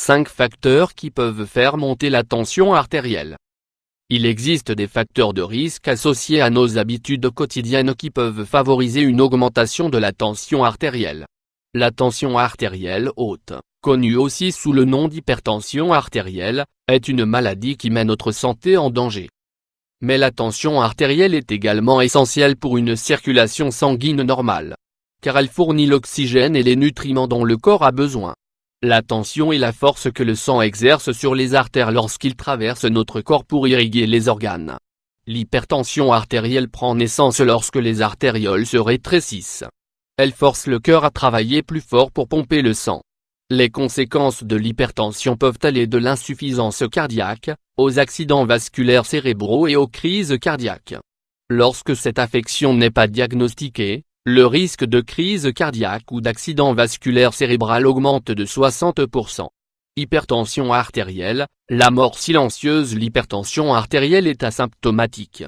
5 facteurs qui peuvent faire monter la tension artérielle. Il existe des facteurs de risque associés à nos habitudes quotidiennes qui peuvent favoriser une augmentation de la tension artérielle. La tension artérielle haute, connue aussi sous le nom d'hypertension artérielle, est une maladie qui met notre santé en danger. Mais la tension artérielle est également essentielle pour une circulation sanguine normale, car elle fournit l'oxygène et les nutriments dont le corps a besoin. La tension est la force que le sang exerce sur les artères lorsqu'il traverse notre corps pour irriguer les organes. L'hypertension artérielle prend naissance lorsque les artérioles se rétrécissent. Elle force le cœur à travailler plus fort pour pomper le sang. Les conséquences de l'hypertension peuvent aller de l'insuffisance cardiaque, aux accidents vasculaires cérébraux et aux crises cardiaques. Lorsque cette affection n'est pas diagnostiquée, le risque de crise cardiaque ou d'accident vasculaire cérébral augmente de 60%. Hypertension artérielle, la mort silencieuse. L'hypertension artérielle est asymptomatique.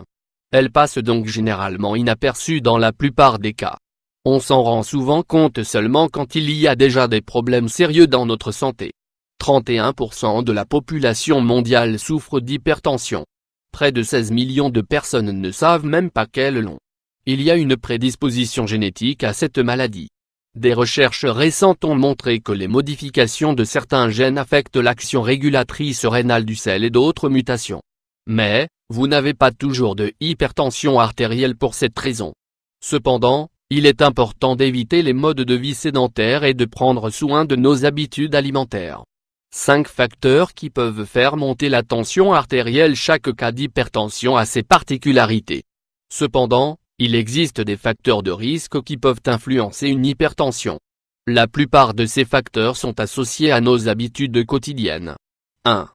Elle passe donc généralement inaperçue dans la plupart des cas. On s'en rend souvent compte seulement quand il y a déjà des problèmes sérieux dans notre santé. 31% de la population mondiale souffre d'hypertension. Près de 16 millions de personnes ne savent même pas qu'elles l'ont. Il y a une prédisposition génétique à cette maladie. Des recherches récentes ont montré que les modifications de certains gènes affectent l'action régulatrice rénale du sel et d'autres mutations. Mais, vous n'avez pas toujours de hypertension artérielle pour cette raison. Cependant, il est important d'éviter les modes de vie sédentaires et de prendre soin de nos habitudes alimentaires. 5 facteurs qui peuvent faire monter la tension artérielle. Chaque cas d'hypertension a ses particularités. Cependant, il existe des facteurs de risque qui peuvent influencer une hypertension. La plupart de ces facteurs sont associés à nos habitudes quotidiennes. 1.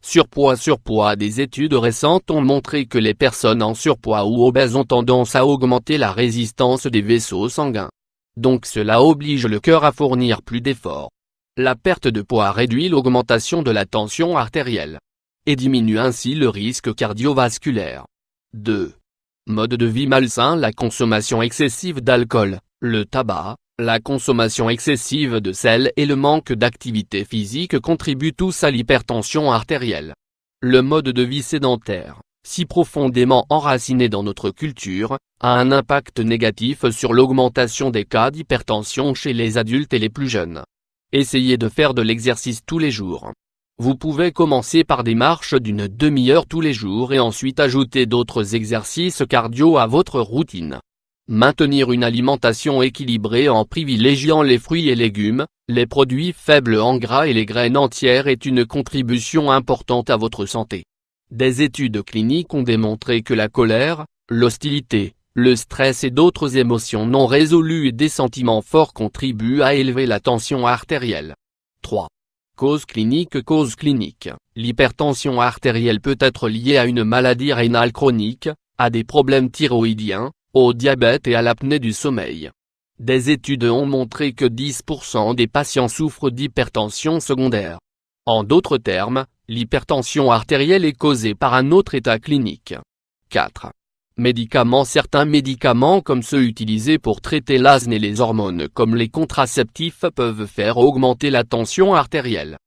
Surpoids. Des études récentes ont montré que les personnes en surpoids ou obèses ont tendance à augmenter la résistance des vaisseaux sanguins. Donc cela oblige le cœur à fournir plus d'efforts. La perte de poids réduit l'augmentation de la tension artérielle et diminue ainsi le risque cardiovasculaire. 2. Mode de vie malsain. La consommation excessive d'alcool, le tabac, la consommation excessive de sel et le manque d'activité physique contribuent tous à l'hypertension artérielle. Le mode de vie sédentaire, si profondément enraciné dans notre culture, a un impact négatif sur l'augmentation des cas d'hypertension chez les adultes et les plus jeunes. Essayez de faire de l'exercice tous les jours. Vous pouvez commencer par des marches d'une demi-heure tous les jours et ensuite ajouter d'autres exercices cardio à votre routine. Maintenir une alimentation équilibrée en privilégiant les fruits et légumes, les produits faibles en gras et les graines entières est une contribution importante à votre santé. Des études cliniques ont démontré que la colère, l'hostilité, le stress et d'autres émotions non résolues et des sentiments forts contribuent à élever la tension artérielle. 3. Cause clinique. L'hypertension artérielle peut être liée à une maladie rénale chronique, à des problèmes thyroïdiens, au diabète et à l'apnée du sommeil. Des études ont montré que 10% des patients souffrent d'hypertension secondaire. En d'autres termes, l'hypertension artérielle est causée par un autre état clinique. 4. Médicaments. Certains médicaments comme ceux utilisés pour traiter l'asthme et les hormones comme les contraceptifs peuvent faire augmenter la tension artérielle.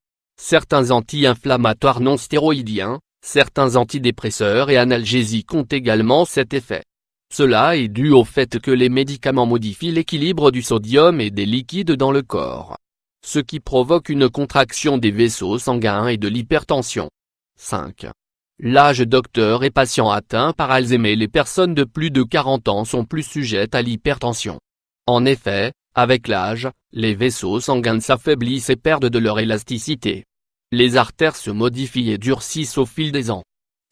Certains anti-inflammatoires non stéroïdiens, certains antidépresseurs et analgésiques ont également cet effet. Cela est dû au fait que les médicaments modifient l'équilibre du sodium et des liquides dans le corps, ce qui provoque une contraction des vaisseaux sanguins et de l'hypertension. 5. L'âge. Docteurs et patients atteints par Alzheimer. Les personnes de plus de 40 ans sont plus sujettes à l'hypertension. En effet, avec l'âge, les vaisseaux sanguins s'affaiblissent et perdent de leur élasticité. Les artères se modifient et durcissent au fil des ans,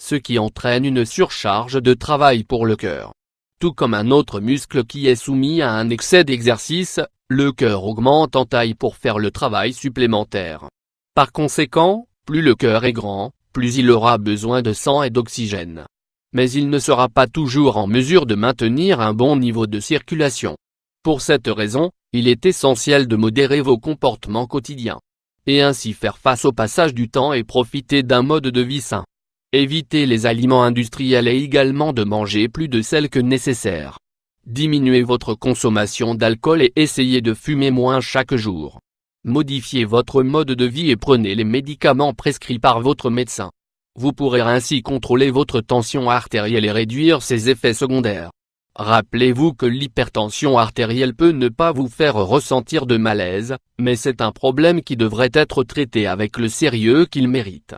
ce qui entraîne une surcharge de travail pour le cœur. Tout comme un autre muscle qui est soumis à un excès d'exercice, le cœur augmente en taille pour faire le travail supplémentaire. Par conséquent, plus le cœur est grand, plus il aura besoin de sang et d'oxygène. Mais il ne sera pas toujours en mesure de maintenir un bon niveau de circulation. Pour cette raison, il est essentiel de modérer vos comportements quotidiens, et ainsi faire face au passage du temps et profiter d'un mode de vie sain. Évitez les aliments industriels et également de manger plus de sel que nécessaire. Diminuez votre consommation d'alcool et essayez de fumer moins chaque jour. Modifiez votre mode de vie et prenez les médicaments prescrits par votre médecin. Vous pourrez ainsi contrôler votre tension artérielle et réduire ses effets secondaires. Rappelez-vous que l'hypertension artérielle peut ne pas vous faire ressentir de malaise, mais c'est un problème qui devrait être traité avec le sérieux qu'il mérite.